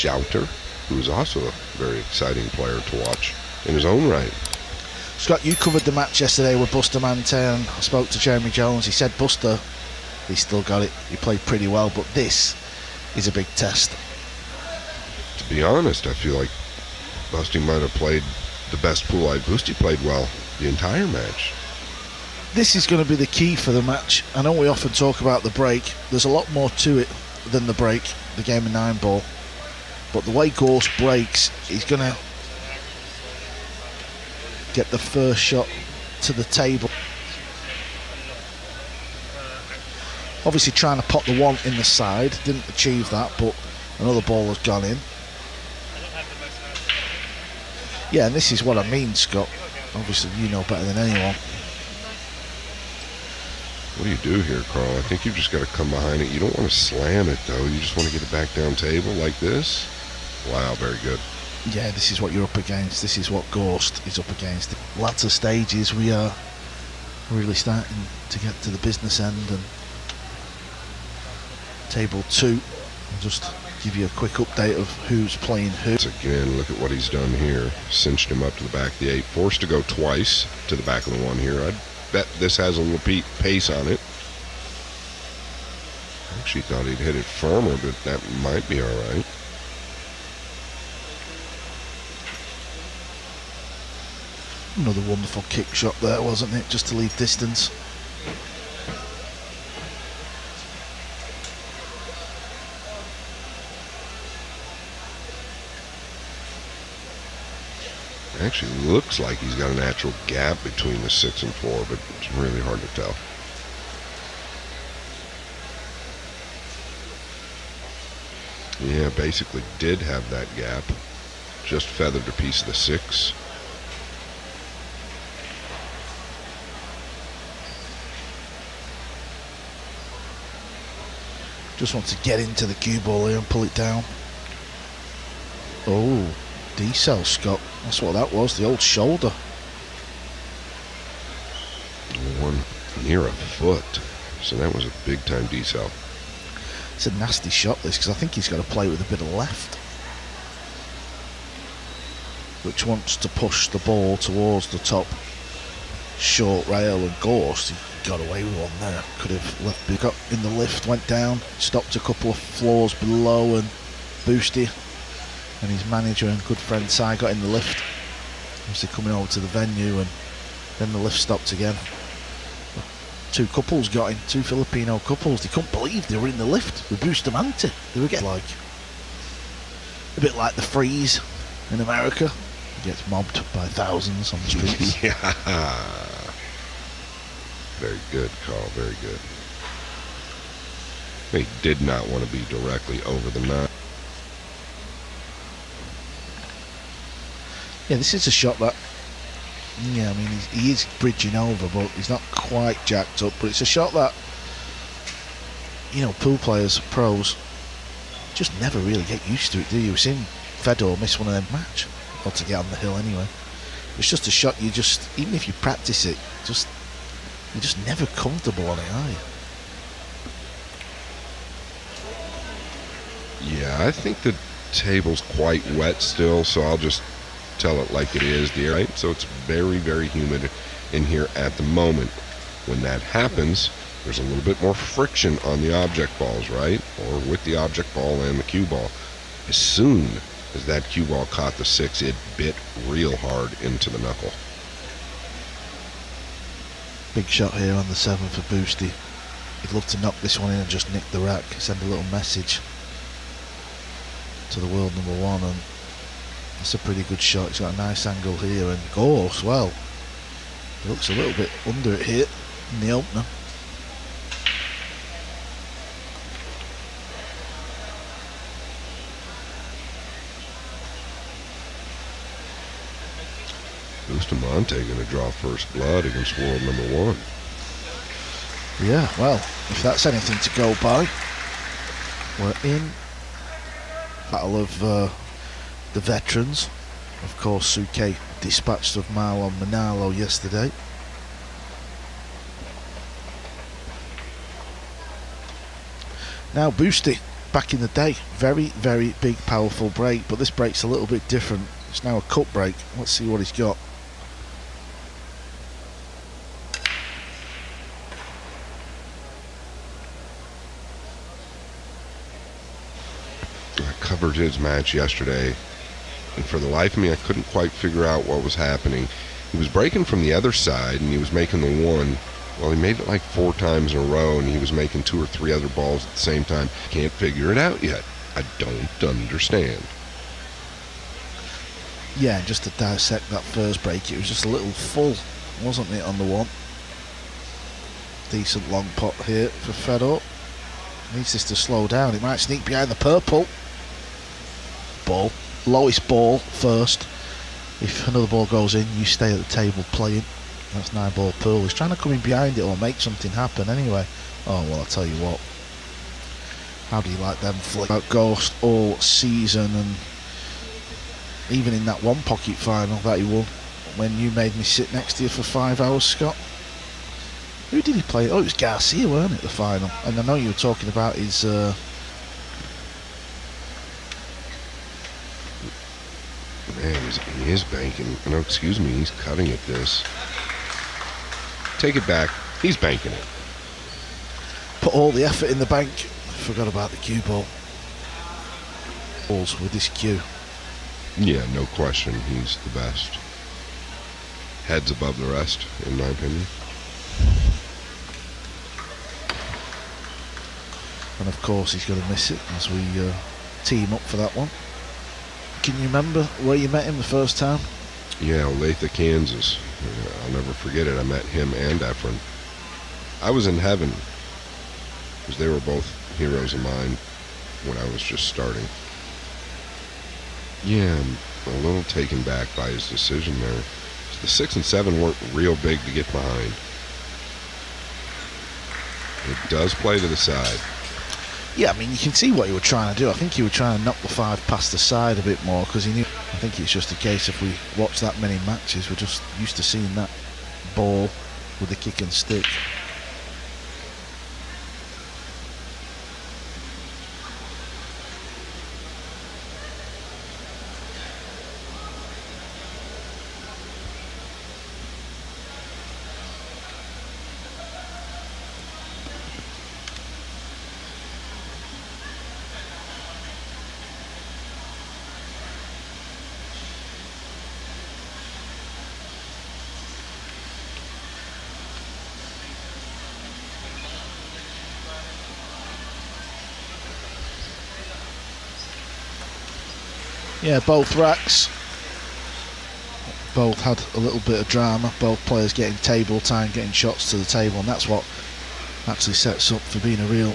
Schauter, who is also a very exciting player to watch in his own right. Scott, you covered the match yesterday with Bustamante, and I spoke to Jeremy Jones. He said Buster, he still got it. He played pretty well, but this is a big test. To be honest, I feel like Busty might have played the best pool I've. Busty played well the entire match. This is going to be the key for the match. I know we often talk about the break. There's a lot more to it than the break, the game of 9-ball. But the way Gorst breaks, he's going to get the first shot to the table. Obviously trying to pot the one in the side. Didn't achieve that, but another ball has gone in. Yeah, and this is what I mean, Scott. Obviously you know better than anyone. What do you do here, Carl? I think you've just got to come behind it. You don't want to slam it, though. You just want to get it back down table like this. Wow, very good. Yeah, this is what you're up against. This is what Gorst is up against. Latter stages, we are really starting to get to the business end. And table 2, I'll just give you a quick update of who's playing who. Again, look at what he's done here. Cinched him up to the back of the 8. Forced to go twice to the back of the 1 here. I'd bet this has a little pace on it. I actually thought he'd hit it firmer, but that might be all right. Another wonderful kick shot there, wasn't it? Just to leave distance. Actually looks like he's got a natural gap between the 6 and 4, but it's really hard to tell. Yeah, basically did have that gap. Just feathered a piece of the 6. Just wants to get into the cue ball here and pull it down. Oh, D-cell, Scott. That's what that was, the old shoulder. One near a foot. So that was a big time D-cell. It's a nasty shot, this, because I think he's got to play with a bit of left, which wants to push the ball towards the top short rail, and Gorst, he got away with one there. Could have left it. Got in the lift, went down, stopped a couple of floors below, and Boosty and his manager and good friend Si got in the lift. Obviously coming over to the venue, and then the lift stopped again. 2 couples got in, 2 Filipino couples. They couldn't believe they were in the lift with Bustamante. They were getting like a bit like the freeze in America. He gets mobbed by thousands on the streets. Yeah. Very good, Carl, very good. They did not want to be directly over the 9. Yeah, this is a shot that, yeah, I mean, he is bridging over, but he's not quite jacked up. But it's a shot that, you know, pool players, pros, just never really get used to it, do you? We've seen Fedor miss one of them match, or to get on the hill anyway. It's just a shot you just, even if you practice it, you're just never comfortable on it, are you? Yeah, I think the table's quite wet still, so I'll just tell it like it is, dear. Right? So it's very, very humid in here at the moment. When that happens, there's a little bit more friction on the object balls, right? Or with the object ball and the cue ball. As soon as that cue ball caught the 6, it bit real hard into the knuckle. Big shot here on the 7 for Boosty. He'd love to knock this one in and just nick the rack, send a little message to the world number 1, and that's a pretty good shot. He's got a nice angle here, and Gorst, well, he looks a little bit under it here in the opener. Bustamante going to draw first blood against world number 1. Yeah, well, if that's anything to go by, we're in battle of the veterans. Of course, Suke dispatched of Marlon Manalo yesterday. Now Boosty back in the day. Very, very big, powerful break, but this break's a little bit different. It's now a cut break. Let's see what he's got. I covered his match yesterday, and for the life of me, I couldn't quite figure out what was happening. He was breaking from the other side, and he was making the one. Well, he made it like 4 times in a row, and he was making 2 or 3 other balls at the same time. Can't figure it out yet. I don't understand. Yeah, just to dissect that first break, it was just a little full, wasn't it, on the one? Decent long pot here for Fedor. Needs this to slow down. It might sneak behind the purple. Ball. Lowest ball first. If another ball goes in, you stay at the table playing. That's 9-ball pool. He's trying to come in behind it or make something happen anyway. Oh, well, I'll tell you what. How do you like them flick out Gorst all season, and even in that one pocket final that he won when you made me sit next to you for 5 hours, Scott? Who did he play? Oh, it was Garcia, weren't it, the final? And I know you were talking about his... Man, he is banking. No, excuse me, he's cutting at this. Take it back. He's banking it. Put all the effort in the bank. Forgot about the cue ball. Balls with this cue. Yeah, no question. He's the best. Heads above the rest, in my opinion. And of course he's going to miss it as we team up for that one. Can you remember where you met him the first time? Yeah, Olathe, Kansas. I'll never forget it. I met him and Efren. I was in heaven, because they were both heroes of mine when I was just starting. Yeah, I'm a little taken back by his decision there. The 6 and 7 weren't real big to get behind. It does play to the side. Yeah, I mean, you can see what he was trying to do. I think he was trying to knock the 5 past the side a bit more, because he knew. I think it's just a case, if we watch that many matches, we're just used to seeing that ball with the kick and stick. Yeah, both racks. Both had a little bit of drama. Both players getting table time, getting shots to the table, and that's what actually sets up for being a real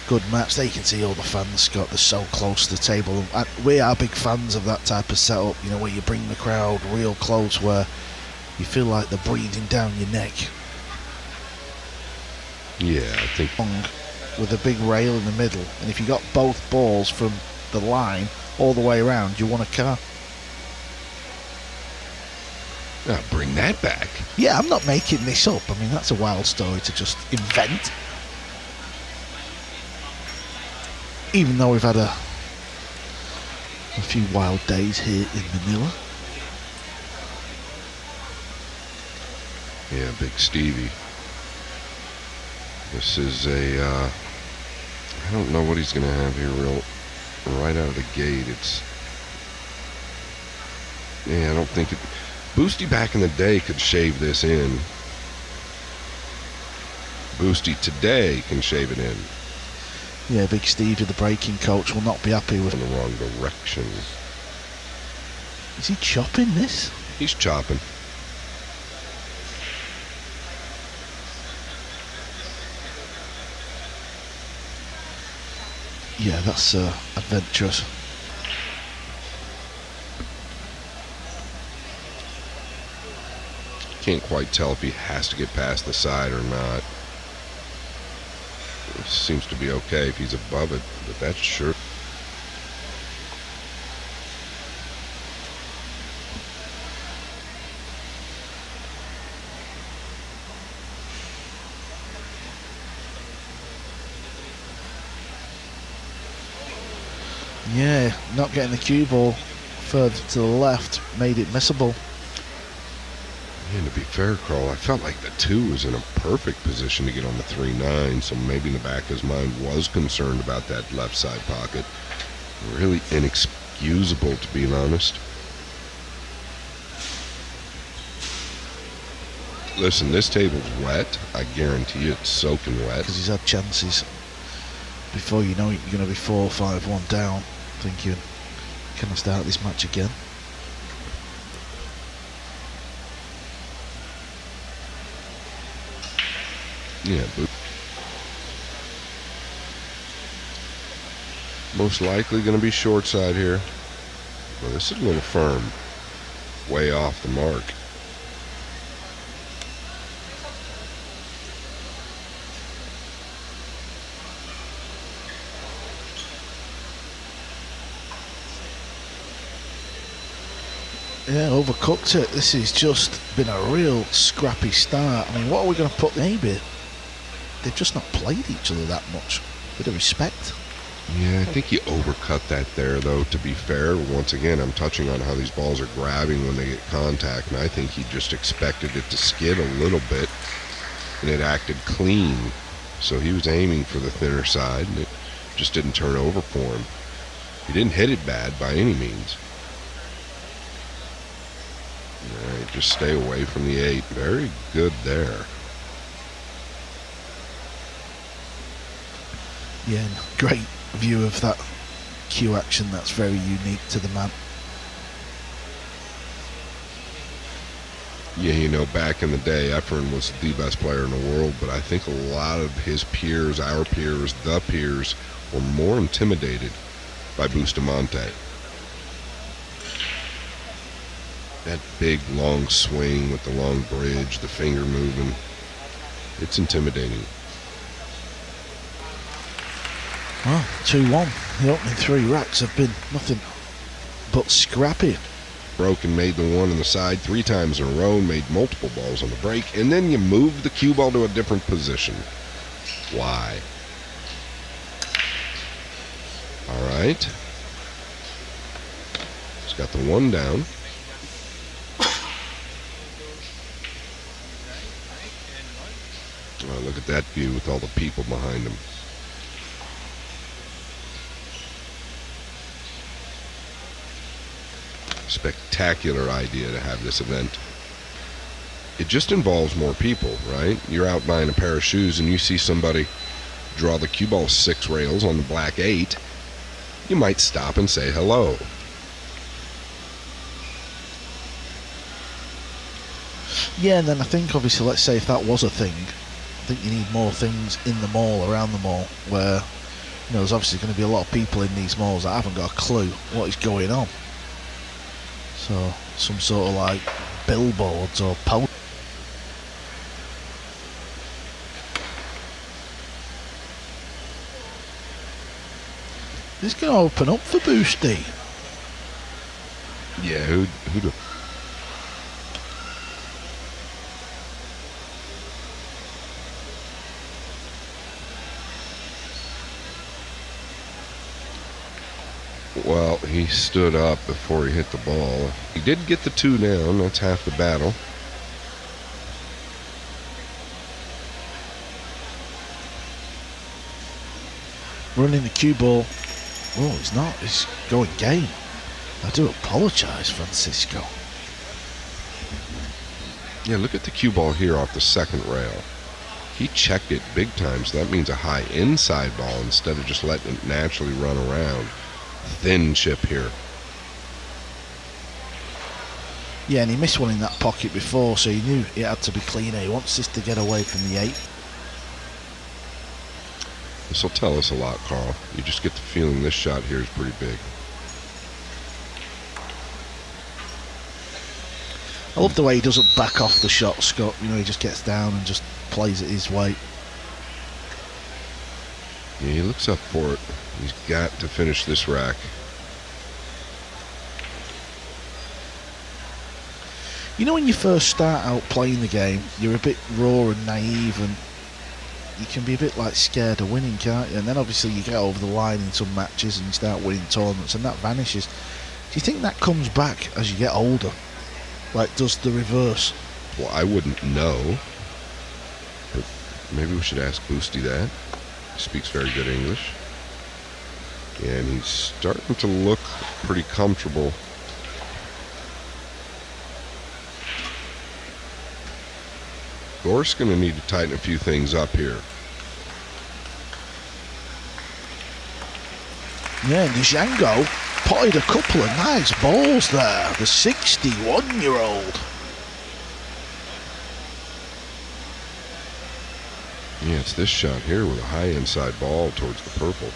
good match. There you can see all the fans, Scott. They're so close to the table. And we are big fans of that type of setup, you know, where you bring the crowd real close, where you feel like they're breathing down your neck. Yeah, I think. With a big rail in the middle, and if you got both balls from the line all the way around, you won a car. Bring that back. Yeah, I'm not making this up. I mean, that's a wild story to just invent. Even though we've had a few wild days here in Manila. Yeah, Big Stevie. This is a, I don't know what he's going to have here right out of the gate. It's, yeah, I don't think it, Boosty back in the day could shave this in. Boosty today can shave it in. Yeah, Big Stevie, the breaking coach, will not be happy with in the wrong direction. Is he chopping this? He's chopping. Yeah, that's adventurous. Can't quite tell if he has to get past the side or not. It seems to be okay if he's above it, but that's sure. Yeah, not getting the cue ball further to the left made it missable. And to be fair, Carl, I felt like the 2 was in a perfect position to get on the 3-9, so maybe in the back of his mind was concerned about that left side pocket. Really inexcusable, to be honest. Listen, this table's wet. I guarantee you it's soaking wet. Because he's had chances. Before you know it, you're going to be 4-5-1 down, thinking, can I start this match again? Yeah, but most likely going to be short side here. Well, this is a little firm. Way off the mark. Yeah, overcooked it. This has just been a real scrappy start. I mean, what are we going to put maybe? They've just not played each other that much. Bit of respect. Yeah, I think you overcut that there, though, to be fair. Once again, I'm touching on how these balls are grabbing when they get contact, and I think he just expected it to skid a little bit, and it acted clean. So he was aiming for the thinner side, and it just didn't turn over for him. He didn't hit it bad by any means. All right, just stay away from the 8. Very good there. Yeah, great view of that cue action. That's very unique to the man. Yeah, you know, back in the day, Efren was the best player in the world, but I think a lot of his peers, our peers, the peers, were more intimidated by Bustamante. That big, long swing with the long bridge, the finger moving, it's intimidating. Well, 2-1. The opening 3 racks have been nothing but scrappy. Broke and made the 1 on the side 3 times in a row, made multiple balls on the break, and then you moved the cue ball to a different position. Why? All right. He's got the 1 down. Oh, look at that view with all the people behind him. Spectacular idea to have this event. It just involves more people, right? You're out buying a pair of shoes and you see somebody draw the cue ball 6 rails on the black 8. You might stop and say hello. Yeah, and then I think obviously, let's say if that was a thing, I think you need more things in the mall, around the mall, where, you know, there's obviously going to be a lot of people in these malls that haven't got a clue what is going on. So some sort of like billboards or posters. This is going to open up for Boosty. Yeah, who'd have... Well, he stood up before he hit the ball. He did get the 2 down. That's half the battle. Running the cue ball. Oh, he's not. He's going game. I do apologise, Francisco. Yeah, look at the cue ball here off the 2nd rail. He checked it big time, so that means a high inside ball instead of just letting it naturally run around. Thin chip here. Yeah, and he missed one in that pocket before, so he knew it had to be cleaner. He wants this to get away from the 8. This will tell us a lot, Carl. You just get the feeling this shot here is pretty big. I love the way he doesn't back off the shot, Scott. You know, he just gets down and just plays it his way. Yeah, he looks up for it. He's got to finish this rack. You know, when you first start out playing the game, you're a bit raw and naive, and you can be a bit like scared of winning, can't you? And then obviously you get over the line in some matches and you start winning tournaments and that vanishes. Do you think that comes back as you get older? Like, does the reverse? Well, I wouldn't know, but maybe we should ask Boosty that. He speaks very good English. And he's starting to look pretty comfortable. Gorst's going to need to tighten a few things up here. Yeah, and Django potted a couple of nice balls there, the 61-year-old. Yeah, it's this shot here with a high inside ball towards the purple.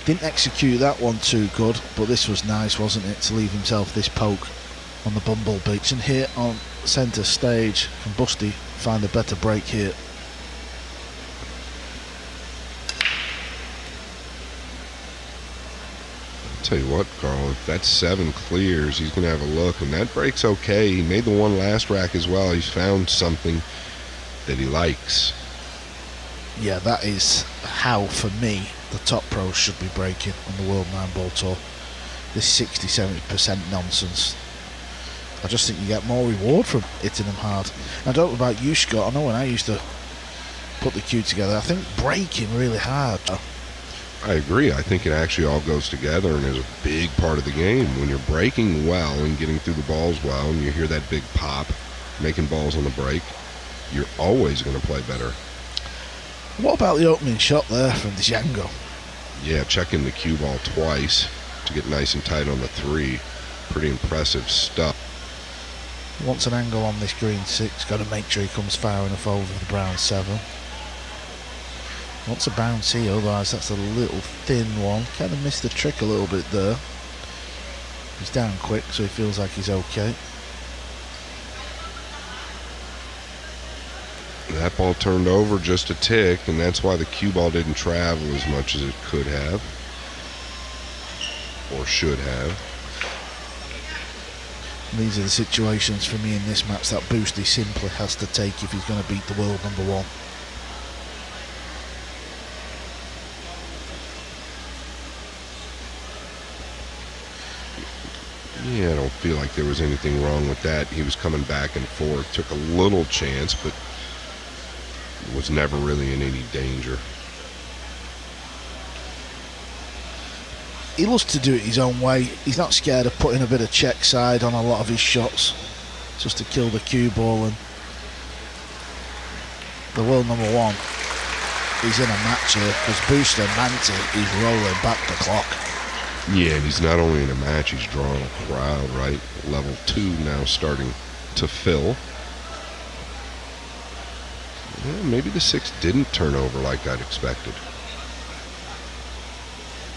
Didn't execute that one too good, but this was nice, wasn't it, to leave himself this poke on the bumblebee. And here on centre stage, can Busty find a better break here? Tell you what, Carl, if that 7 clears, he's going to have a look, and that break's okay. He made the one last rack as well. He's found something that he likes. Yeah, that is how, for me, the top pros should be breaking on the World 9-Ball Tour. This 60-70% nonsense. I just think you get more reward from hitting them hard. I don't know about you, Scott. I know when I used to put the cue together, I think breaking really hard. I agree. I think it actually all goes together and is a big part of the game. When you're breaking well and getting through the balls well and you hear that big pop, making balls on the break, you're always going to play better. What about the opening shot there from Django? Yeah, checking the cue ball twice to get nice and tight on the 3. Pretty impressive stuff. Wants an angle on this green 6. Got to make sure he comes far enough over the brown 7. Wants a bouncy, otherwise that's a little thin one. Kind of missed the trick a little bit there. He's down quick, so he feels like he's okay. That ball turned over just a tick, and that's why the cue ball didn't travel as much as it could have. Or should have. These are the situations for me in this match that Boosty simply has to take if he's going to beat the world number 1. Yeah, I don't feel like there was anything wrong with that. He was coming back and forth, took a little chance, but was never really in any danger. He loves to do it his own way. He's not scared of putting a bit of check side on a lot of his shots just to kill the cue ball. And the world number 1 is in a match here because Bustamante is rolling back the clock. Yeah, and he's not only in a match, he's drawing a crowd, right? Level 2 now starting to fill. Yeah, maybe the 6 didn't turn over like I'd expected.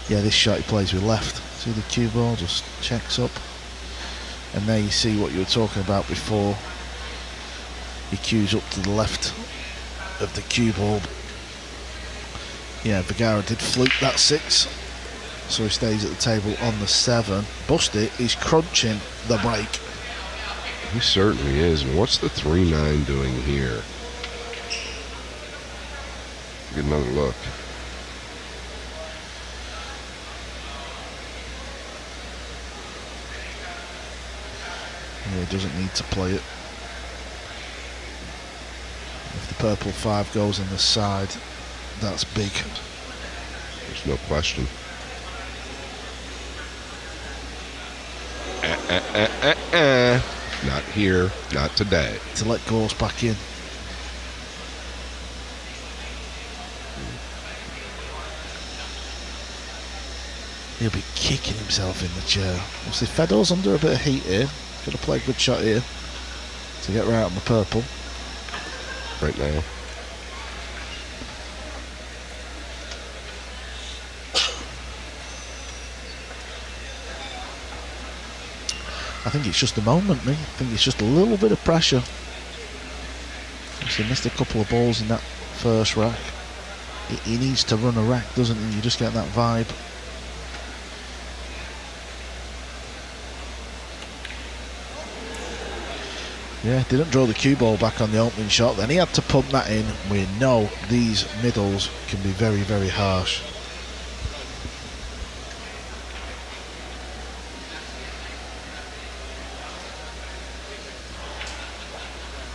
Yeah, this shot he plays with left. See the cue ball just checks up. And there you see what you were talking about before. He cues up to the left of the cue ball. Yeah, Vergara did fluke that 6. So he stays at the table on the 7. Busty is crunching the break. He certainly is. And what's the 3-9 doing here? Get another look. Yeah, he doesn't need to play it. If the purple 5 goes in the side, that's big. There's no question. Not here, not today. To let Gorst back in. He'll be kicking himself in the chair. Obviously Fedor's under a bit of heat here. Got to play a good shot here to get right on the purple. Right now. I think it's just the moment, me. I think it's just a little bit of pressure. He missed a couple of balls in that first rack. He needs to run a rack, doesn't he? You just get that vibe. Yeah, didn't draw the cue ball back on the opening shot. Then he had to pump that in. We know these middles can be very, very harsh.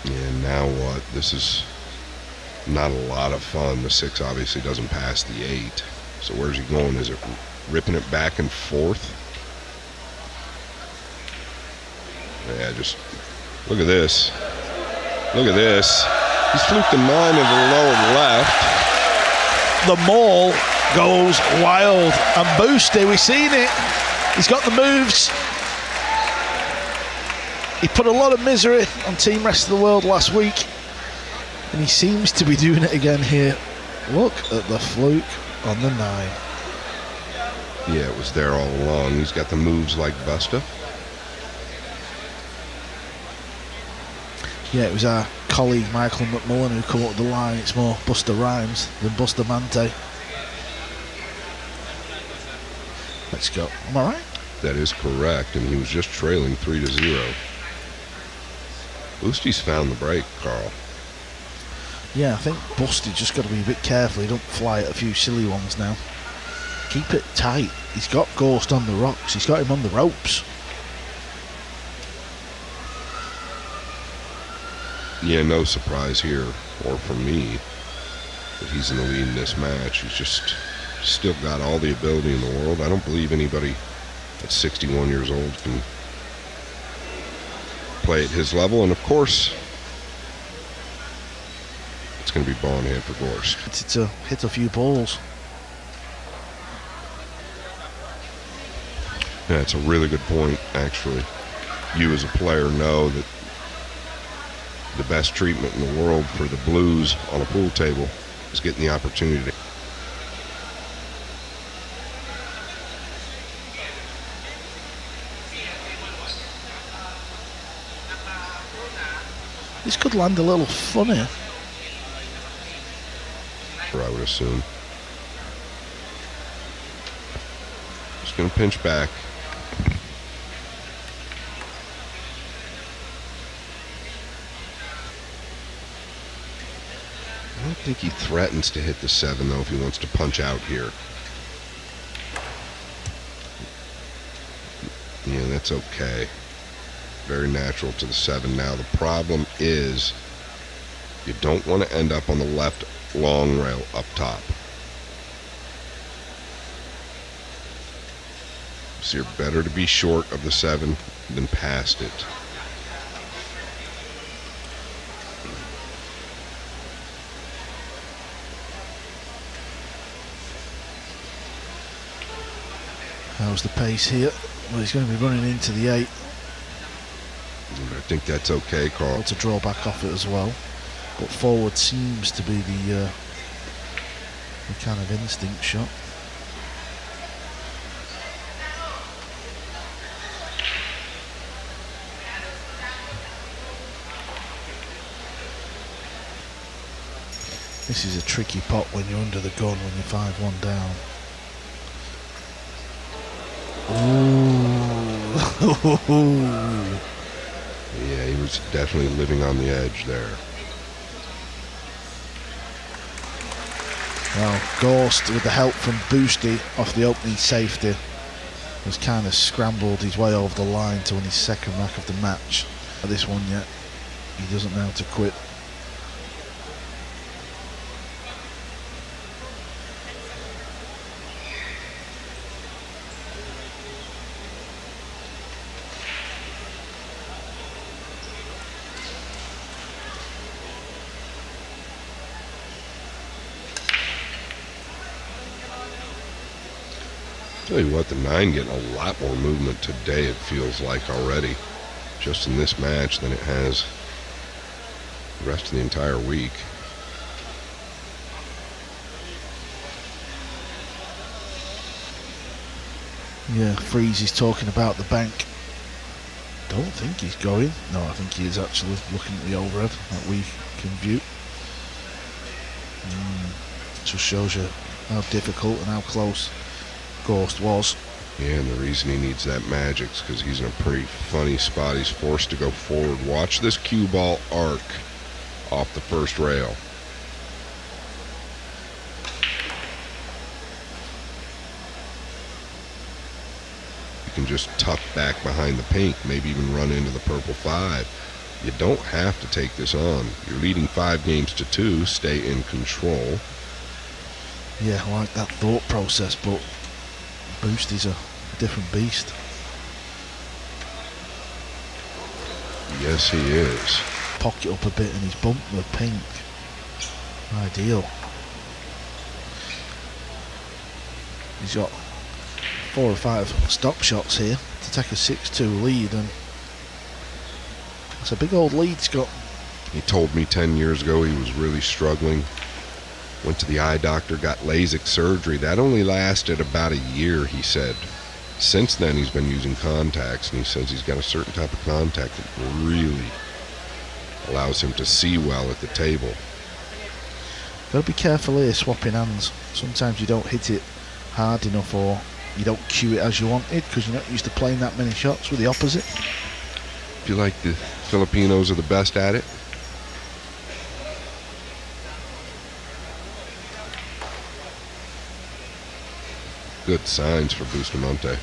And now what? This is not a lot of fun. The 6 obviously doesn't pass the 8. So where's he going? Is it ripping it back and forth? Yeah, just look at this. Look at this. He's fluked the 9 of the lower left. The maul goes wild. And Boosty, we've seen it. He's got the moves. He put a lot of misery on Team Rest of the World last week. And he seems to be doing it again here. Look at the fluke on the 9. Yeah, it was there all along. He's got the moves like Busta. Yeah, it was our colleague Michael McMullen who came up with the line. It's more Busta Rhymes than Bustamante. Let's go. Am I right? That is correct, and he was just trailing 3-0. Boosty's found the break, Carl. Yeah, I think Busty just got to be a bit careful. He don't fly at a few silly ones now. Keep it tight. He's got Gorst on the rocks. He's got him on the ropes. Yeah, no surprise here, or for me, that he's in the lead in this match. He's just still got all the ability in the world. I don't believe anybody at 61 years old can play at his level. And of course, it's going to be ball in hand for Gorst. To hit a few balls. Yeah, it's a really good point, actually. You as a player know that the best treatment in the world for the blues on a pool table is getting the opportunity to. This could land a little funny. I would assume. Just going to pinch back. I don't think he threatens to hit the 7, though, if he wants to punch out here. Yeah, that's okay. Very natural to the 7 now. The problem is you don't want to end up on the left long rail up top. So you're better to be short of the 7 than past it. How's the pace here? Well, he's going to be running into the 8. I think that's okay, Carl. To draw back off it as well. But forward seems to be the kind of instinct shot. This is a tricky pot when you're under the gun, when you're 5-1 down. Ooh. Yeah, he was definitely living on the edge there. Well, Gorst, with the help from Boosty off the opening safety, has kind of scrambled his way over the line to win his second rack of the match. This one yet, he doesn't know how to quit. Tell you what, the 9 getting a lot more movement today, it feels like already, just in this match, than it has the rest of the entire week. Yeah, Freeze is talking about the bank. Don't think he's going. No, I think he is actually looking at the overhead that we can view. Just shows you how difficult and how close Gorst was. Yeah, and the reason he needs that magic is because he's in a pretty funny spot. He's forced to go forward. Watch this cue ball arc off the first rail. You can just tuck back behind the pink, maybe even run into the purple 5. You don't have to take this on. You're leading 5-2. Stay in control. Yeah, I like that thought process, but Boosty's a different beast. Yes, he is. Pocket up a bit and he's bumped the pink. Ideal. He's got 4 or 5 stop shots here to take a 6-2 lead, and it's a big old lead, Scott. He told me 10 years ago he was really struggling. Went to the eye doctor, got LASIK surgery. That only lasted about a year, he said. Since then, he's been using contacts, and he says he's got a certain type of contact that really allows him to see well at the table. Got to be careful here, swapping hands. Sometimes you don't hit it hard enough, or you don't cue it as you wanted because you're not used to playing that many shots with the opposite. Feel like the Filipinos are the best at it? Good signs for Bustamante.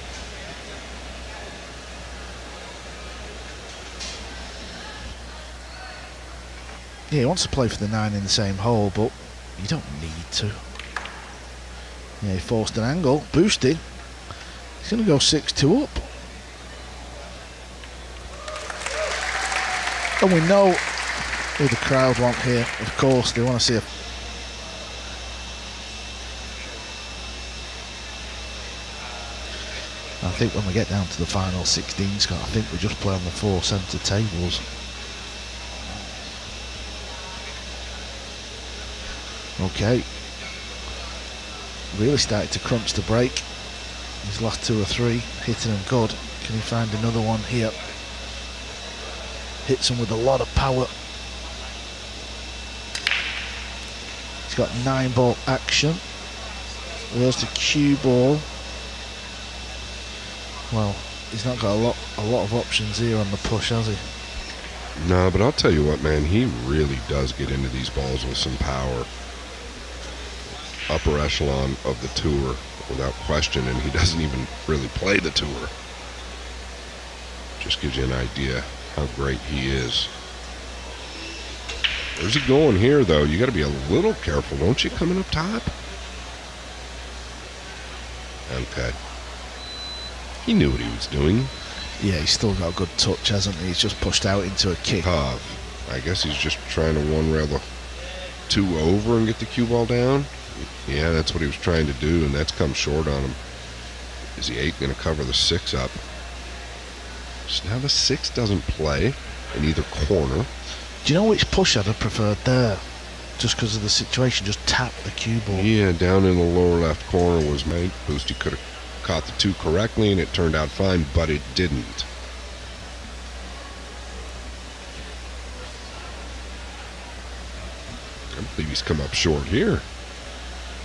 Yeah, he wants to play for the 9 in the same hole, but you don't need to. Yeah, he forced an angle. Boosted. He's going to go 6-2 up. And we know who the crowd want here. Of course, they want to see a... I think when we get down to the final 16, Scott, I think we just play on the 4 centre tables. Okay. Really started to crunch the break. His last 2 or 3 hitting them good. Can he find another one here? Hits him with a lot of power. He's got 9-ball action. Where's the cue ball? Well, he's not got a lot of options here on the push, has he? No, but I'll tell you what, man, he really does get into these balls with some power. Upper echelon of the tour, without question, and he doesn't even really play the tour. Just gives you an idea how great he is. Where's he going here, though? You got to be a little careful, don't you, coming up top? Okay. He knew what he was doing. Yeah, he's still got a good touch, hasn't he? He's just pushed out into a kick. I guess he's just trying to one-rail the 2 over and get the cue ball down. Yeah, that's what he was trying to do, and that's come short on him. Is the 8 going to cover the 6 up? So now the 6 doesn't play in either corner. Do you know which push I'd have preferred there? Just because of the situation, just tap the cue ball. Yeah, down in the lower left corner was made. Boosty could have caught the 2 correctly, and it turned out fine, but it didn't. I believe he's come up short here.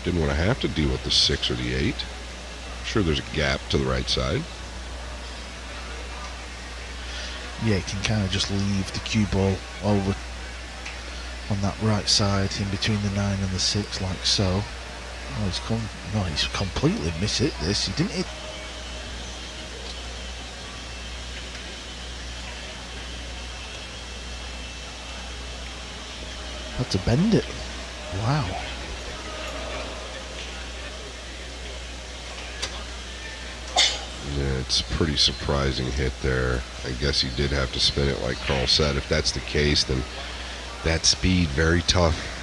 Didn't want to have to deal with the 6 or the 8. I'm sure there's a gap to the right side. Yeah, he can kind of just leave the cue ball over on that right side in between the 9 and the 6 like so. Oh, he's completely mishit this. He didn't hit. Had to bend it. Wow. Yeah, it's a pretty surprising hit there. I guess he did have to spin it like Carl said. If that's the case, then that speed, very tough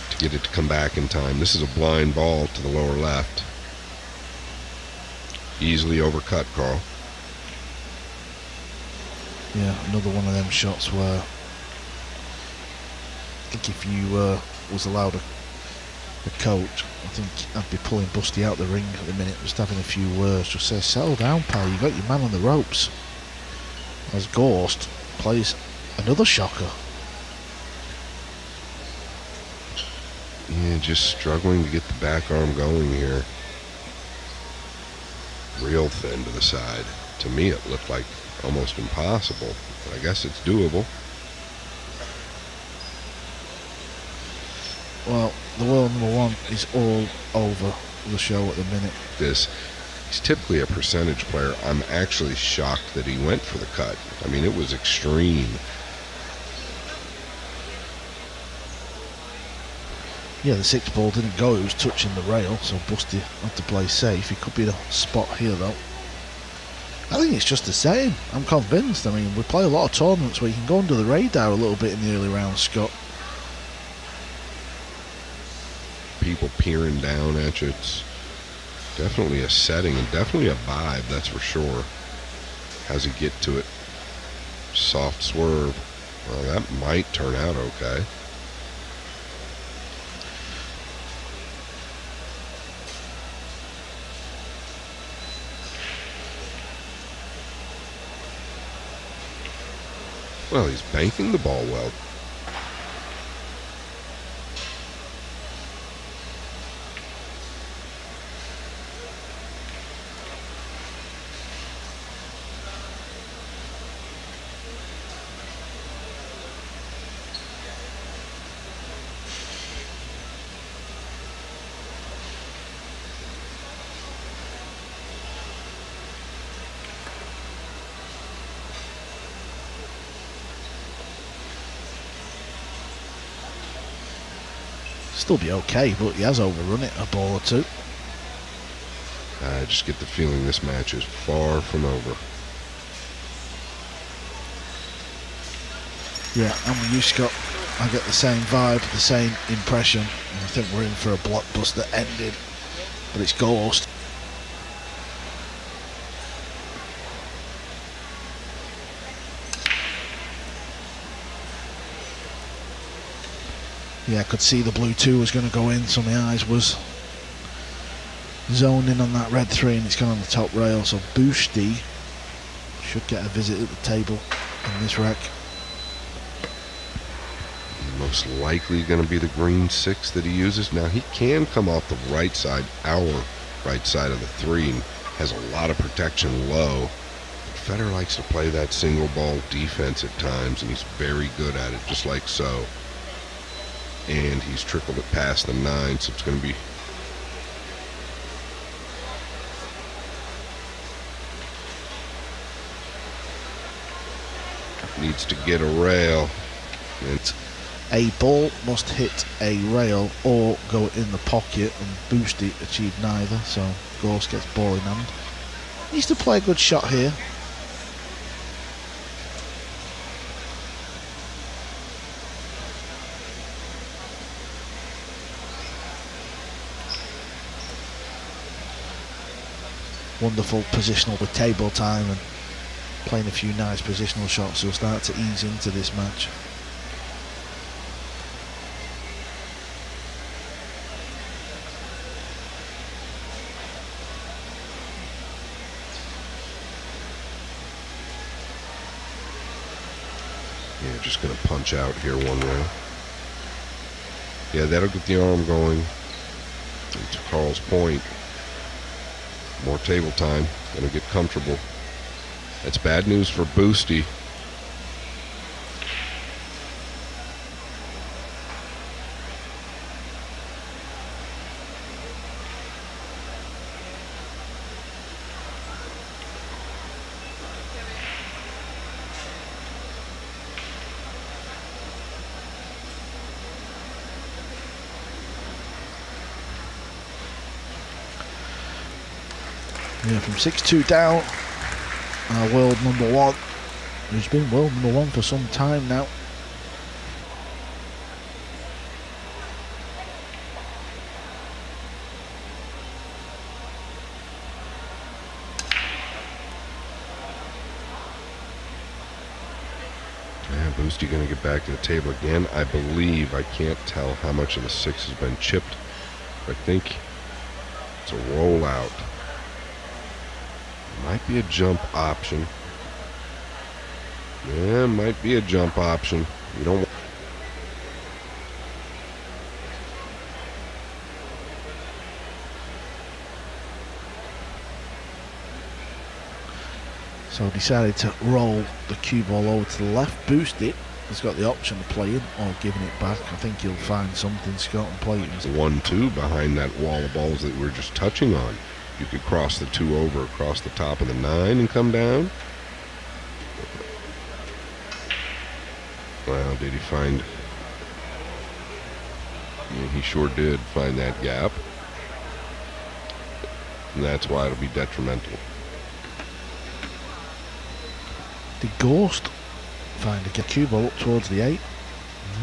to get it to come back in time. This is a blind ball to the lower left. Easily overcut, Carl. Yeah, another one of them shots where I think if you was allowed a coach, I think I'd be pulling Busty out the ring at the minute, just having a few words, just say, settle down, pal, you got your man on the ropes. As Gorst plays another shocker. Yeah, just struggling to get the back arm going here. real thin to the side. To me, it looked like almost impossible, but I guess it's doable. Well, the world number one is all over the show at the minute. He's typically a percentage player. I'm actually shocked that he went for the cut. I mean, it was extreme. Yeah, the 6 ball didn't go, it was touching the rail, so Busty had to play safe. He could be in a spot here though. I think it's just the same. I'm convinced. I mean, we play a lot of tournaments where you can go under the radar a little bit in the early rounds, Scott. People peering down at you. It's definitely a setting and definitely a vibe, that's for sure. How's he get to it? Soft swerve. Well, that might turn out okay. Well, he's banking the ball well. Still be okay, but he has overrun it a ball or two. I just get the feeling this match is far from over. Yeah, I'm with you, Scott. I get the same vibe, the same impression. And I think we're in for a blockbuster ending. But it's Gorst. Yeah, I could see the blue 2 was going to go in, so my eyes was zoned in on that red 3, and it's gone on the top rail. So Busty should get a visit at the table in this wreck. Most likely going to be the green 6 that he uses. Now, he can come off the right side, our right side of the 3, and has a lot of protection low. But Fedor likes to play that single ball defense at times, and he's very good at it, just like so. And he's trickled it past the 9, so it's going to be needs to get a rail. It's a ball must hit a rail or go in the pocket, and Busty achieved neither, so Gorst gets ball in hand. Needs to play a good shot here. Wonderful positional with table time and playing a few nice positional shots. He'll start to ease into this match. Yeah, just going to punch out here one way. Yeah, that'll get the arm going. And to Carl's point, more table time. Going to get comfortable. That's bad news for Busty. Yeah, from 6-2 down, our world number 1, who's been world number 1 for some time now. Yeah, Busty going to get back to the table again. I believe, I can't tell how much of the 6 has been chipped. I think it's a rollout. Might be a jump option. Yeah, might be a jump option. You don't. So decided to roll the cue ball over to the left, boost it. He's got the option of playing or giving it back. I think he'll find something, Scott, and play it. 1-2 behind that wall of balls that we were just touching on. You could cross the 2 over across the top of the 9 and come down. Well, did he find... Yeah, he sure did find that gap. And that's why it'll be detrimental. Did Gorst find a cue ball up towards the 8?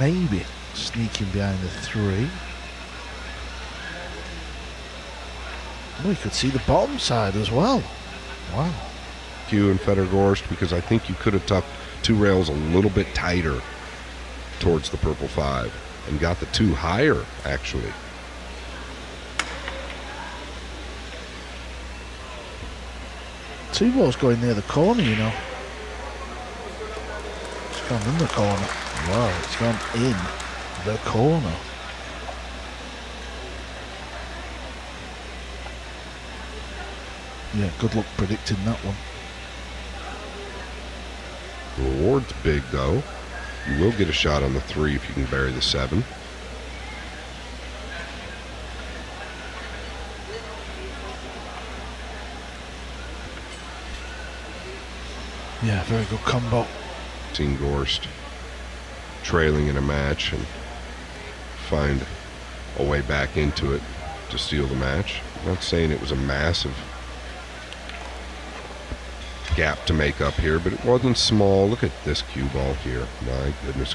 Maybe sneaking behind the 3. Oh, you could see the bottom side as well. Wow. Cue and Fedor Gorst, because I think you could have tucked 2 rails a little bit tighter towards the purple 5 and got the 2 higher, actually. Two balls going near the corner, you know. It's gone in the corner. Wow, it's gone in the corner. Yeah, good luck predicting that one. Reward's big, though. You will get a shot on the 3 if you can bury the 7. Yeah, very good combo. Seen Gorst trailing in a match and find a way back into it to steal the match. I'm not saying it was a massive gap to make up here, but it wasn't small. Look at this cue ball here. My goodness.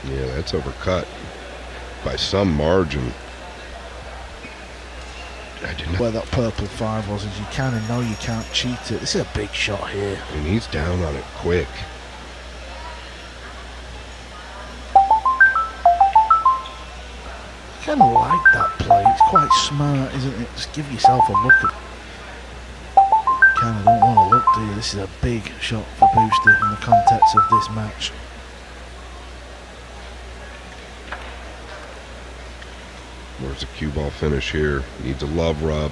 Yeah, that's overcut by some margin. I did not. Where that purple 5 was, is you kind of know you can't cheat it. This is a big shot here. And he's down on it quick. I kind of like that play. It's quite smart, isn't it? Just give yourself a look at. Kind of don't want to look, do you? This is a big shot for Boosty in the context of this match. Where's the cue ball finish here? Needs a love rub.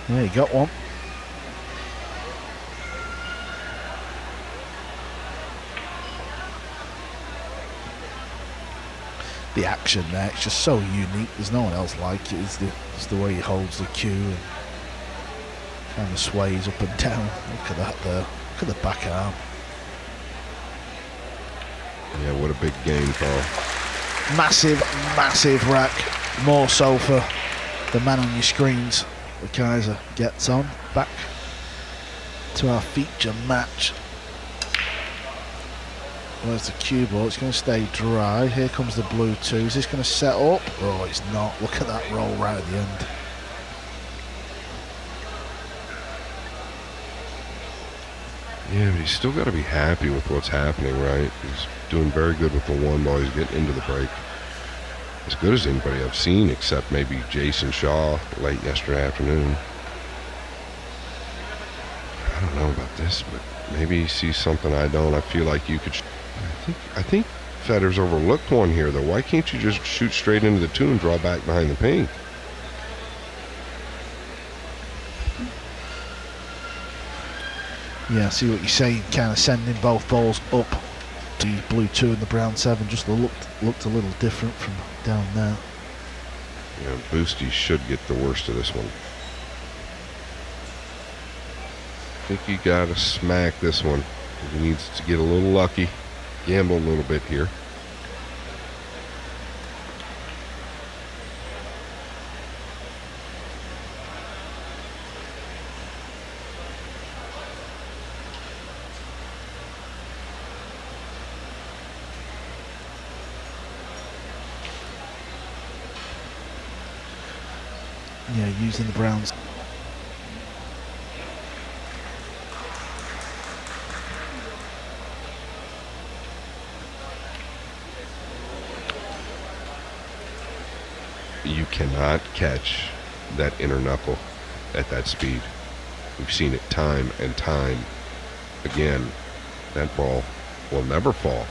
Yeah, you got one. The action there, it's just so unique. There's no one else like it. It's the way he holds the cue and kind of sways up and down. Look at that there. Look at the back arm. Yeah, what a big game, Carl. Massive, massive rack. More so for the man on your screens. The Kaiser gets on. Back to our feature match. Where's the cue ball? It's going to stay dry. Here comes the blue 2. Is this going to set up? Oh, it's not. Look at that roll right at the end. Yeah, but he's still got to be happy with what's happening, right? He's doing very good with the 1 ball. He's getting into the break. As good as anybody I've seen, except maybe Jason Shaw late yesterday afternoon. I don't know about this, but maybe he sees something I don't. I feel like you could... I think Fedor's overlooked one here, though. Why can't you just shoot straight into the 2 and draw back behind the pink? Yeah, I see what you're saying. Kind of sending both balls up. The blue 2 and the brown 7 just looked a little different from down there. Yeah, Boosty should get the worst of this one. I think you gotta smack this one. He needs to get a little lucky, gamble a little bit here. Yeah, using the browns. You cannot catch that inner knuckle at that speed. We've seen it time and time again. That ball will never fall.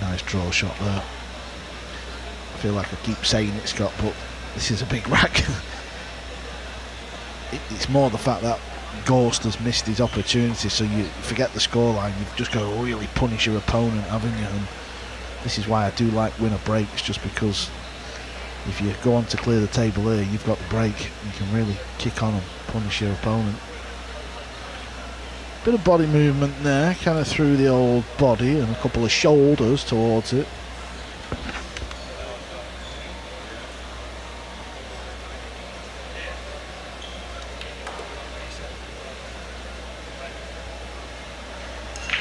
Nice draw shot there. I feel like I keep saying it, Scott, but this is a big rack. It's more the fact that Gorst has missed his opportunity, so you forget the scoreline. You've just got to really punish your opponent, haven't you? And this is why I do like winner breaks, just because if you go on to clear the table here, you've got the break. You can really kick on and punish your opponent. Bit of body movement there, kind of through the old body and a couple of shoulders towards it.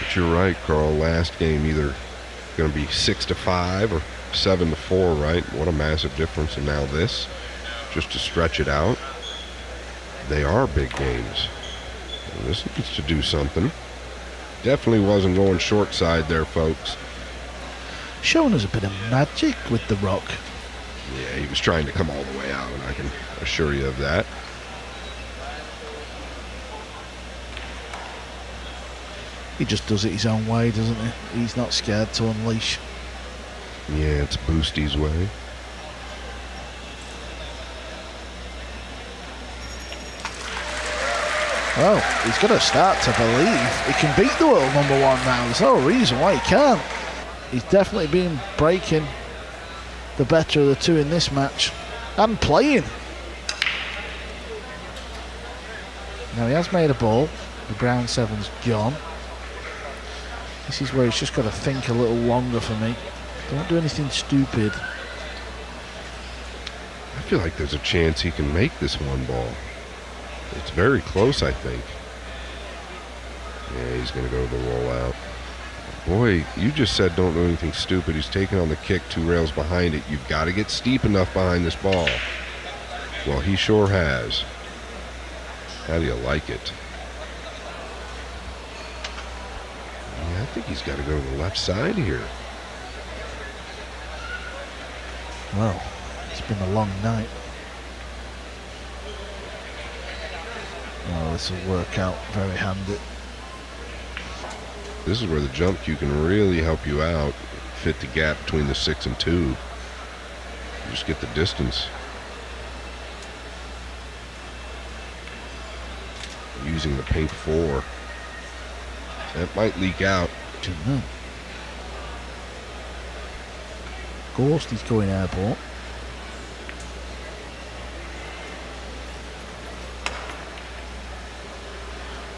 But you're right, Carl. Last game either going to be 6-5 or 7-4, right? What a massive difference. And now this, just to stretch it out. They are big games. This needs to do something. Definitely wasn't going short side there, folks. Showing us a bit of magic with the rock. Yeah, he was trying to come all the way out, and I can assure you of that. He just does it his own way, doesn't he? He's not scared to unleash. Yeah, it's Boosty's way. Well, he's got to start to believe he can beat the world #1 now. There's no reason why he can't. He's definitely been breaking the better of the two in this match and playing. Now he has made a ball. The brown 7's gone. This is where he's just got to think a little longer for me. Don't do anything stupid. I feel like there's a chance he can make this one ball. It's very close, I think. Yeah, he's going to go to the rollout. Boy, you just said don't do anything stupid. He's taking on the kick 2 rails behind it. You've got to get steep enough behind this ball. Well, he sure has. How do you like it? Yeah, I think he's got to go to the left side here. Well, it's been a long night. Oh, this will work out very handy. This is where the jump cue can really help you out. Fit the gap between the 6 and 2. You just get the distance. Using the pink 4. That might leak out. Don't know. Gorst is going airport.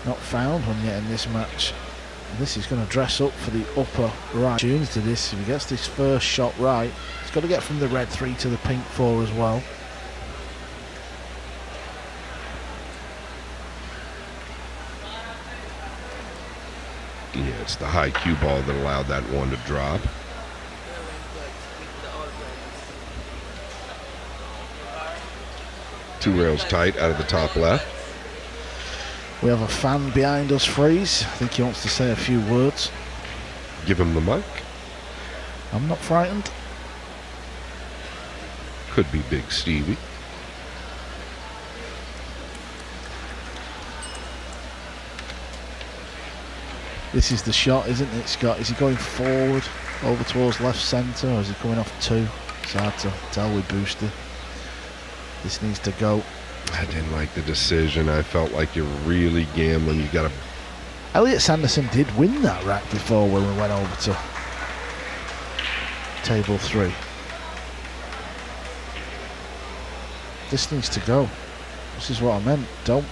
Not found one yet in this match. This is going to dress up for the upper right. Tunes to this. If he gets this first shot right, he's got to get from the red 3 to the pink 4 as well. Yeah, it's the high cue ball that allowed that one to drop. Two rails tight out of the top left. We have a fan behind us, Freeze. I think he wants to say a few words. Give him the mic. I'm not frightened. Could be Big Stevie. This is the shot, isn't it, Scott? Is he going forward over towards left centre, or is he coming off 2? It's hard to tell with Booster. This needs to go. I didn't like the decision. I felt like you're really gambling. You got to. Elliot Sanderson did win that rack before when we went over to table 3. This needs to go. This is what I meant. Don't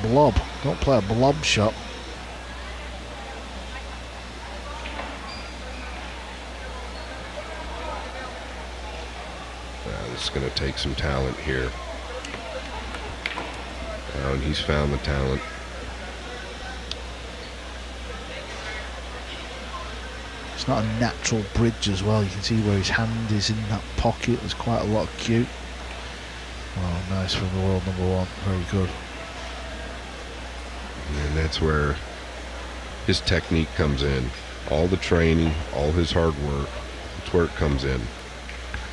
blob. Don't play a blob shot. This is going to take some talent here. Oh, and he's found the talent. It's not a natural bridge as well. You can see where his hand is in that pocket. There's quite a lot of cue. Oh, nice from the world #1. Very good. And that's where his technique comes in. All the training, all his hard work. That's where it comes in.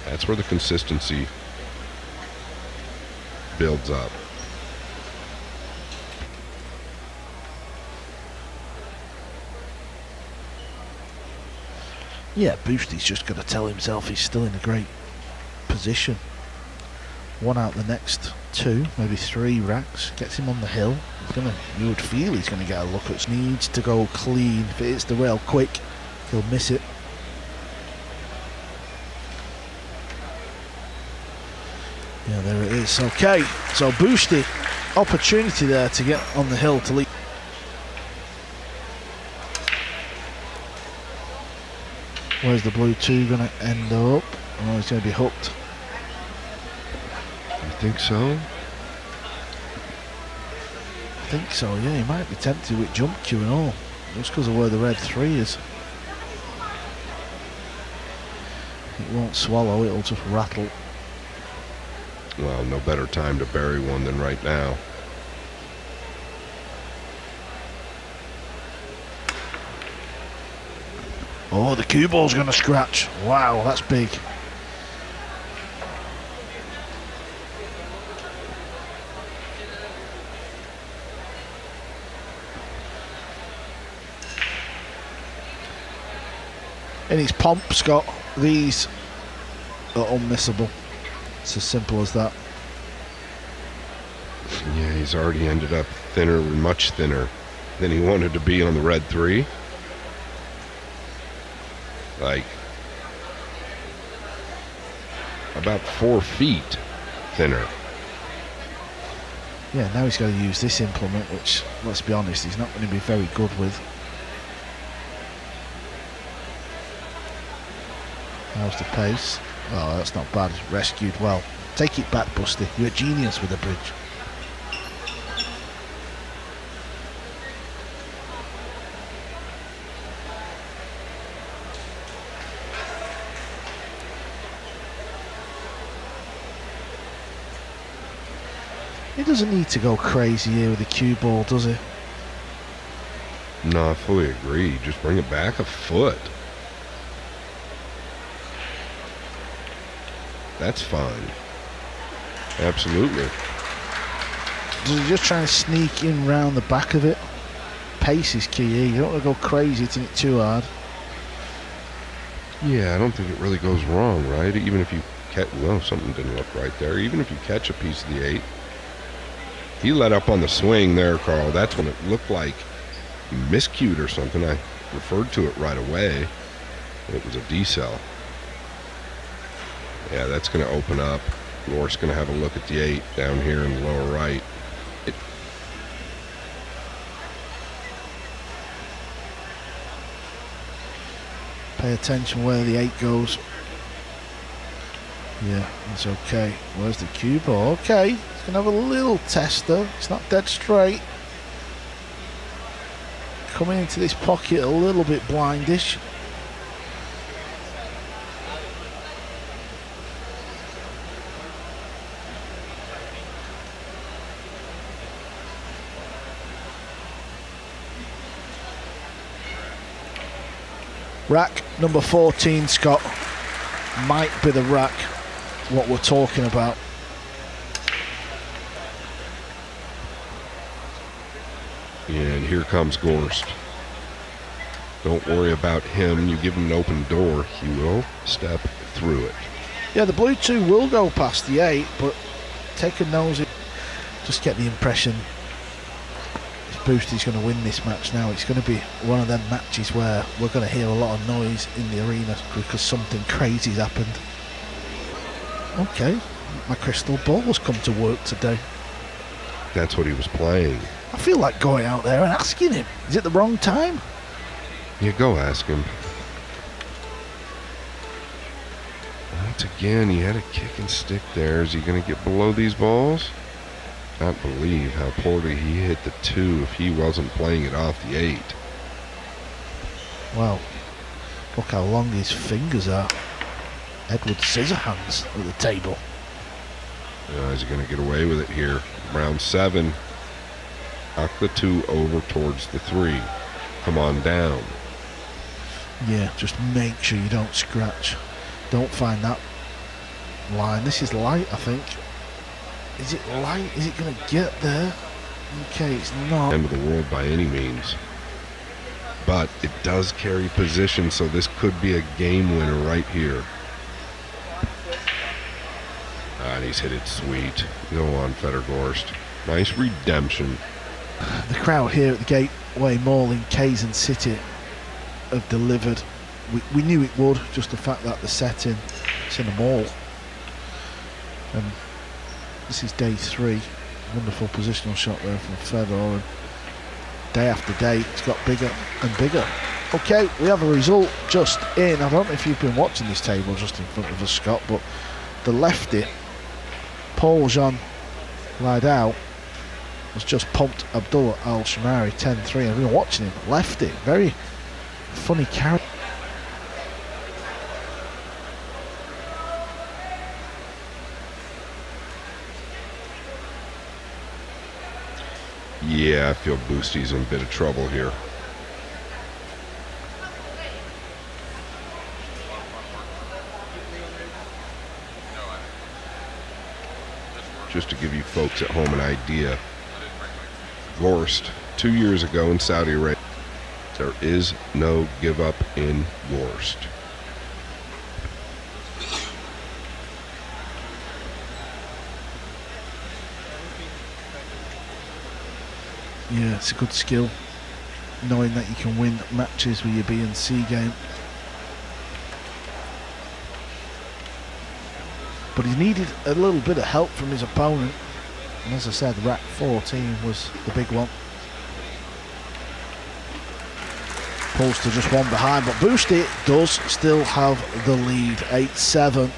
That's where the consistency builds up. Yeah, Boosty's just got to tell himself he's still in a great position. One out the next 2, maybe 3 racks, gets him on the hill. You would feel he's going to get a look at. Needs to go clean. If it hits the rail quick, he'll miss it. Yeah, there it is. Okay, so Boosty, opportunity there to get on the hill to lead. Where's the blue 2 going to end up? Oh, he's going to be hooked. You think so? I think so, yeah. He might be tempted with jump cue and all, just because of where the red 3 is. It won't swallow, it'll just rattle. Well, no better time to bury one than right now. Oh, the cue ball's going to scratch. Wow, that's big. In his pomp, Scott, these are unmissable. It's as simple as that. Yeah, he's already ended up thinner, much thinner than he wanted to be on the red 3. Like about 4 feet thinner. Yeah, now he's got to use this implement, which, let's be honest, he's not going to be very good with. How's the pace? Oh, that's not bad. Rescued well. Take it back, Busty. You're a genius with a bridge. He doesn't need to go crazy here with the cue ball, does he? No, I fully agree. Just bring it back a foot. That's fine. Absolutely. Does he just try and sneak in round the back of it? Pace is key here. You don't want to go crazy, hitting it too hard. Yeah, I don't think it really goes wrong, right? Even if you catch... Well, something didn't look right there. Even if you catch a piece of the 8. He let up on the swing there, Carl. That's when it looked like he miscued or something. I referred to it right away. It was a decel. Yeah, that's going to open up. Gorst's going to have a look at the 8 down here in the lower right. Pay attention where the 8 goes. Yeah, it's okay. Where's the cue ball? Okay, he's going to have a little tester. It's not dead straight. Coming into this pocket a little bit blindish. Rack number 14, Scott, might be the rack what we're talking about. And here comes Gorst. Don't worry about him. You give him an open door, he will step through it. Yeah, the blue 2 will go past the 8, but take a nosy. Just get the impression Boosty's going to win this match now. It's going to be one of them matches where we're going to hear a lot of noise in the arena because something crazy's happened. Okay, my crystal ball's come to work today. That's what he was playing. I feel like going out there and asking him, is it the wrong time? Yeah, go ask him. Once again, he had a kick and stick there. Is he going to get below these balls? Not believe how poorly he hit the 2 if he wasn't playing it off the 8. Well, look how long his fingers are. Edward Scissorhands at the table. Is he going to get away with it here? Round 7. Knock the 2 over towards the 3. Come on down. Yeah, just make sure you don't scratch. Don't find that line. This is light, I think. Is it light? Is it going to get there? Okay, it's not. End of the world by any means. But it does carry position, so this could be a game winner right here. And he's hit it sweet. Go on, Fedor Gorst. Nice redemption. The crowd here at the Gateway Mall in Kazan City have delivered. We knew it would, just the fact that the setting, it's in a mall. And this is day 3. Wonderful positional shot there from Fedor. And day after day, it's got bigger and bigger. Okay, we have a result just in. I don't know if you've been watching this table just in front of us, Scott, but the lefty, Paul Jean Lidau, has just pumped Abdullah Al-Shamari 10-3. I've been watching him, lefty, very funny character. Yeah, I feel Boosty's in a bit of trouble here. Just to give you folks at home an idea, Gorst, 2 years ago in Saudi Arabia, there is no give up in Gorst. Yeah, it's a good skill, knowing that you can win matches with your B and C game. But he needed a little bit of help from his opponent. And as I said, rack 14 was the big one. Pulls to just one behind, but Boosty does still have the lead, 8-7,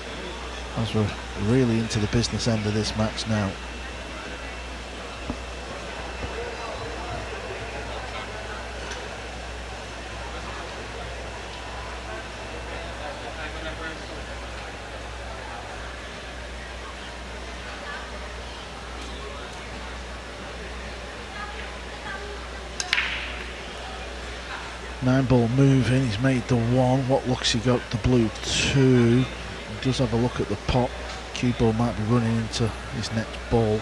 as we're really into the business end of this match now. Nine ball moving, he's made the 1. What looks he got the blue 2. He does have a look at the pot. Cue ball might be running into his next ball.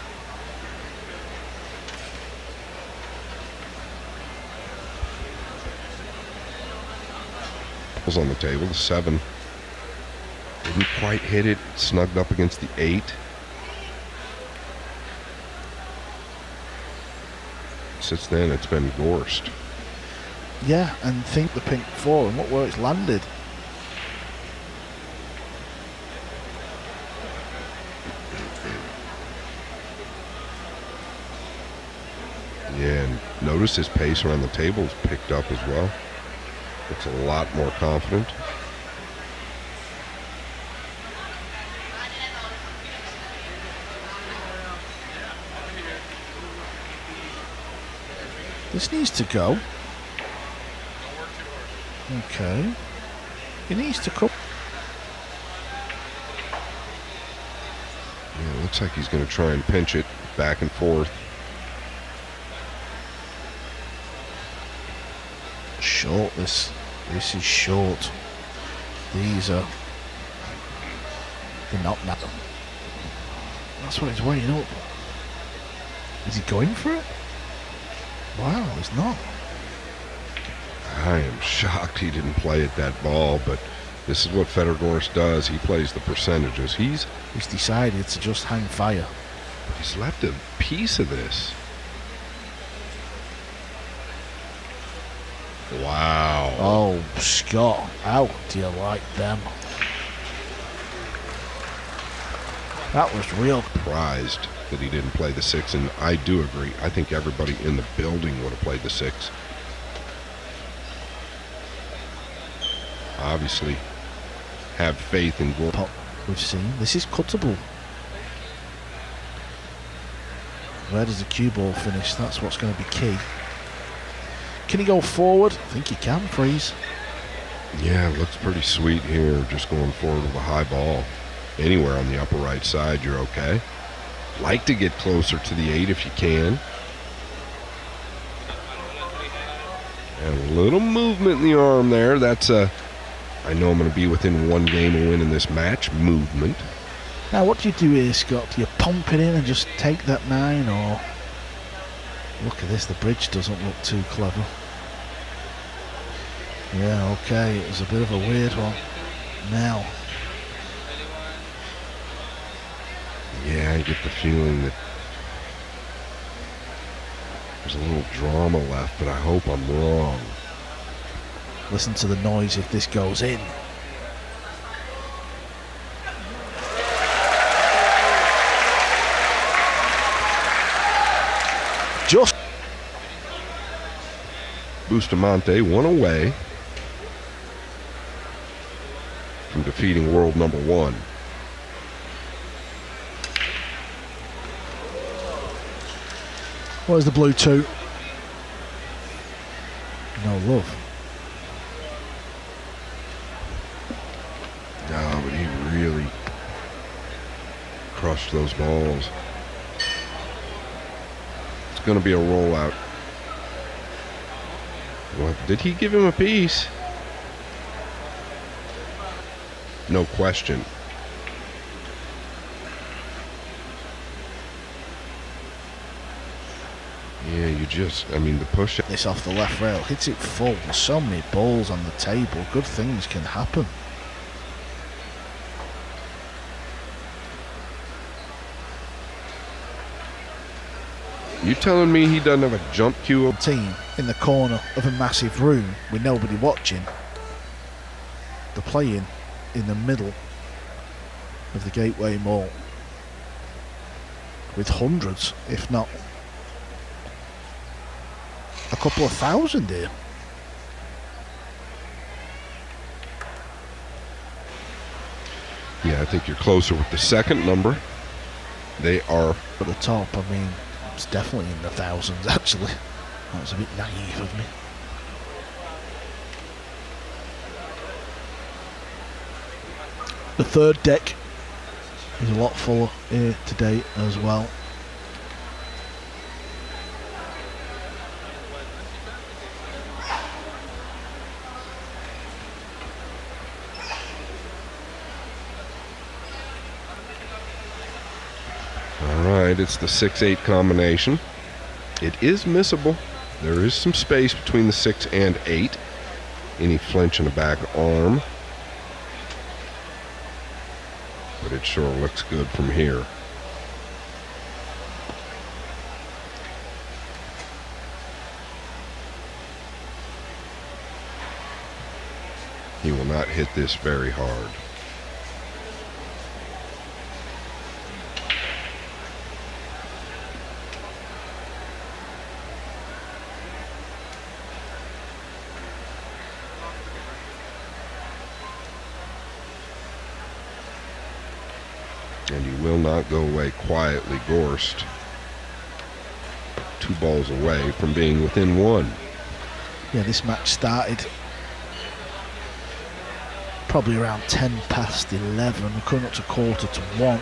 Was on the table, the 7. Didn't quite hit it, snugged up against the 8. Since then, it's been Gorst. Yeah, and think the pink 4 and look where it's landed. Yeah, and notice his pace around the table's picked up as well. It's a lot more confident. This needs to go. Okay. He needs to come. Yeah, it looks like he's going to try and pinch it back and forth. Short, this is short. These are, they're not that. That's what he's weighing up. Is he going for it? Wow, he's not. I am shocked he didn't play at that ball, but this is what Fedor Gorst does. He plays the percentages. He's decided to just hang fire. He's left a piece of this. Wow. Oh, Scott, how do you like them? That was real. Surprised that he didn't play the 6, and I do agree. I think everybody in the building would have played the 6. Obviously, have faith in Gorst. Pot we've seen. This is cuttable. Where does the cue ball finish? That's what's going to be key. Can he go forward? I think he can, Freeze. Yeah, looks pretty sweet here. Just going forward with a high ball. Anywhere on the upper right side, you're okay. Like to get closer to the 8 if you can. And a little movement in the arm there. That's a, I know I'm going to be within one game of winning this match movement. Now, what do you do here, Scott? Do you pump it in and just take that 9, or... Look at this, the bridge doesn't look too clever. Yeah, okay, it was a bit of a weird one. Now. Yeah, I get the feeling that there's a little drama left, but I hope I'm wrong. Listen to the noise if this goes in. Just Bustamante one away from defeating world number 1. Where's the blue 2? No love. No, but he really crushed those balls. It's going to be a rollout. What? Did he give him a piece? No question. Yeah, the push. This off the left rail, hits it full. There's so many balls on the table. Good things can happen. You telling me he doesn't have a jump cue? Team in the corner of a massive room with nobody watching. They're playing in the middle of the Gateway Mall with hundreds, if not a couple of thousand here. Yeah, I think you're closer with the second number. They are at the top. I mean, it's definitely in the thousands, actually. That was a bit naive of me. The third deck is a lot fuller here today as well. Alright, it's the 6-8 combination. It is missable. There is some space between the 6 and 8. Any flinch in the back arm. But it sure looks good from here. He will not hit this very hard. And he will not go away quietly. Gorst 2 balls away from being within 1. Yeah, this match started probably around 10 past 11. We're coming up to 1:15.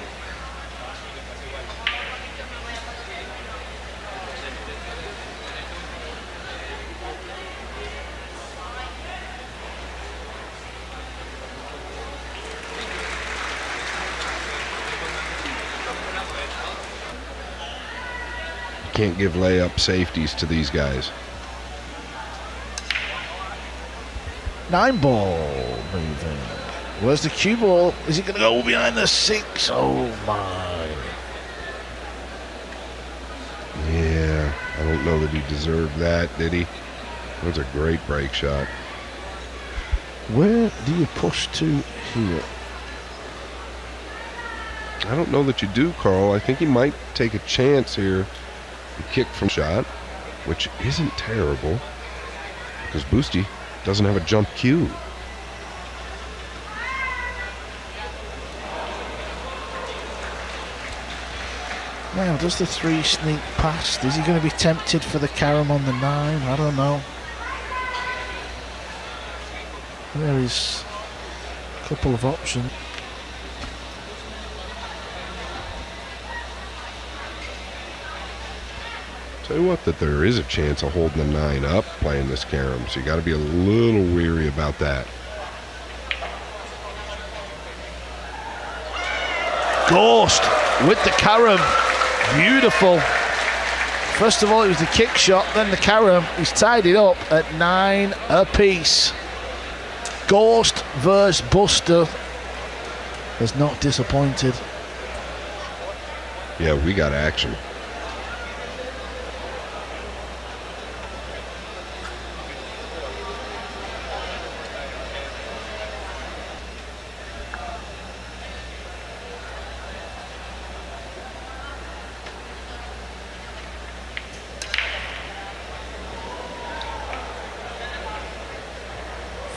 Can't give layup safeties to these guys. 9 ball moving. Where's the cue ball? Is it going to go behind the 6? Oh my. Yeah, I don't know that he deserved that, did he? That was a great break shot. Where do you push to here? I don't know that you do, Carl. I think he might take a chance here. The kick from shot, which isn't terrible, because Boosty doesn't have a jump cue. Now, does the 3 sneak past? Is he going to be tempted for the carom on the 9? I don't know. There is a couple of options. Tell you what, that there is a chance of holding the 9 up playing this carom, so you got to be a little weary about that. Gorst with the carom. Beautiful. First of all, it was the kick shot, then the carom. He's tied it up at 9 apiece. Gorst versus Buster has not disappointed. Yeah, we got action.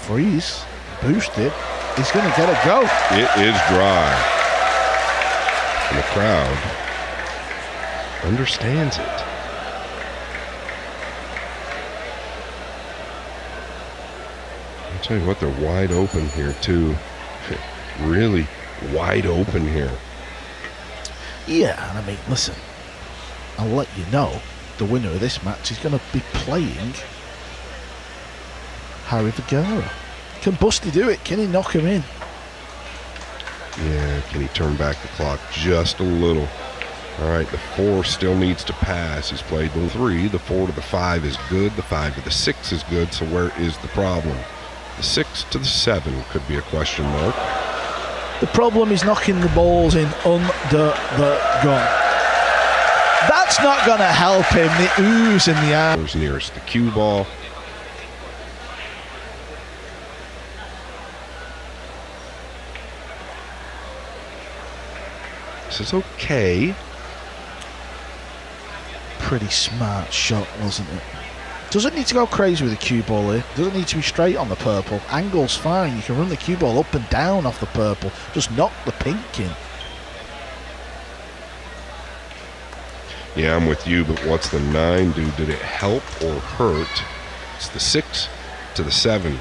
Freeze, boosted. He's going to get a go. It is dry. And the crowd understands it. I'll tell you what, they're wide open here too. Really wide open here. Yeah, and I mean, listen, I'll let you know, the winner of this match is going to be playing Harry Vergara. Can Busty do it? Can he knock him in? Yeah, can he turn back the clock just a little? All right, the 4 still needs to pass. He's played the 3. The 4 to the 5 is good. The 5 to the 6 is good. So where is the problem? The 6 to the 7 could be a question mark. The problem is knocking the balls in under the gun. That's not going to help him. The ooze in the air. Nearest the cue ball. This is okay. Pretty smart shot, wasn't it? Doesn't need to go crazy with the cue ball here. Doesn't need to be straight on the purple. Angle's fine. You can run the cue ball up and down off the purple. Just knock the pink in. Yeah, I'm with you, but what's the 9 do? Did it help or hurt? It's the 6 to the 7.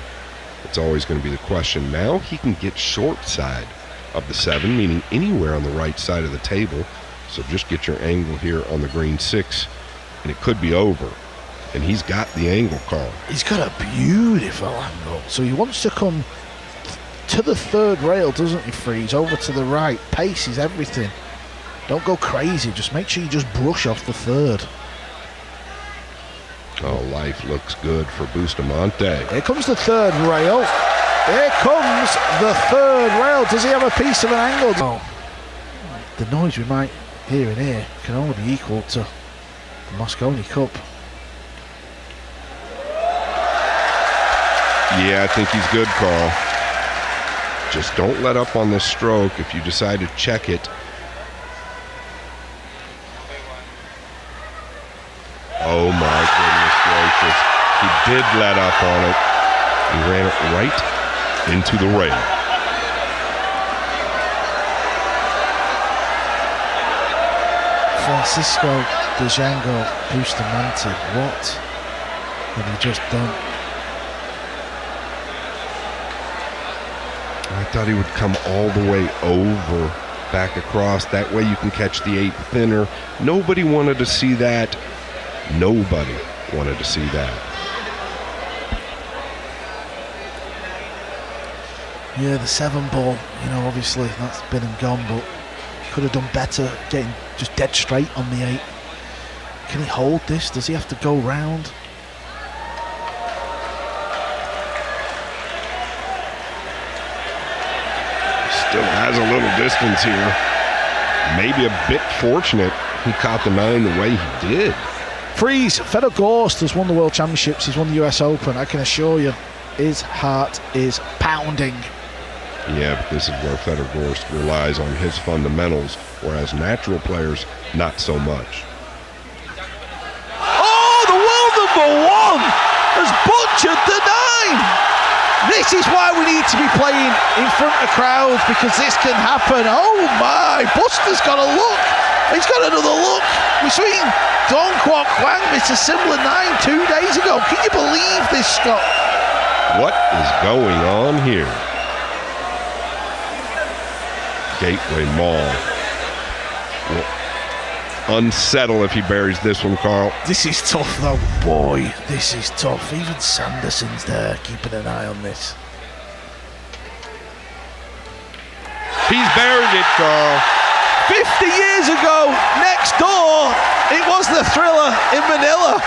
It's always going to be the question. Now he can get short side of the 7, meaning anywhere on the right side of the table. So just get your angle here on the green 6, and it could be over. And he's got the angle call. He's got a beautiful angle. So he wants to come to the 3rd rail, doesn't he, Freeze? Over to the right. Pace is everything. Don't go crazy. Just make sure you just brush off the 3rd. Oh, life looks good for Bustamante. Here comes the 3rd rail. Here comes the 3rd rail. Does he have a piece of an angle? Oh, the noise we might hear in here can only be equal to the Mosconi Cup. Yeah, I think he's good, Carl. Just don't let up on this stroke if you decide to check it. Oh my goodness gracious. He did let up on it. He ran it right into the rail. Francisco Django Bustamante, what have you just done? I thought he would come all the way over, back across. That way you can catch the 8 thinner. Nobody wanted to see that. Nobody wanted to see that. Yeah, the 7 ball, you know, obviously that's been and gone, but could have done better getting just dead straight on the 8. Can he hold this? Does he have to go round? Still has a little distance here. Maybe a bit fortunate he caught the 9 the way he did. Freeze. Fedor Gorst has won the World Championships. He's won the US Open. I can assure you, his heart is pounding. Yeah, but this is where Fedor Gorst relies on his fundamentals, whereas natural players, not so much. Oh, the world #1 has butchered the 9. This is why we need to be playing in front of crowds, because this can happen. Oh my, Buster's got a look. He's got another look. We've seen Dong Kwok Kwang miss a similar 9 2 days ago. Can you believe this, Scott? What is going on here? Gateway Mall will unsettle if he buries this one, Carl. This is tough though. Boy, this is tough. Even Sanderson's there keeping an eye on this. He's buried it, Carl. 50 years ago, next door, it was the Thriller in Manila.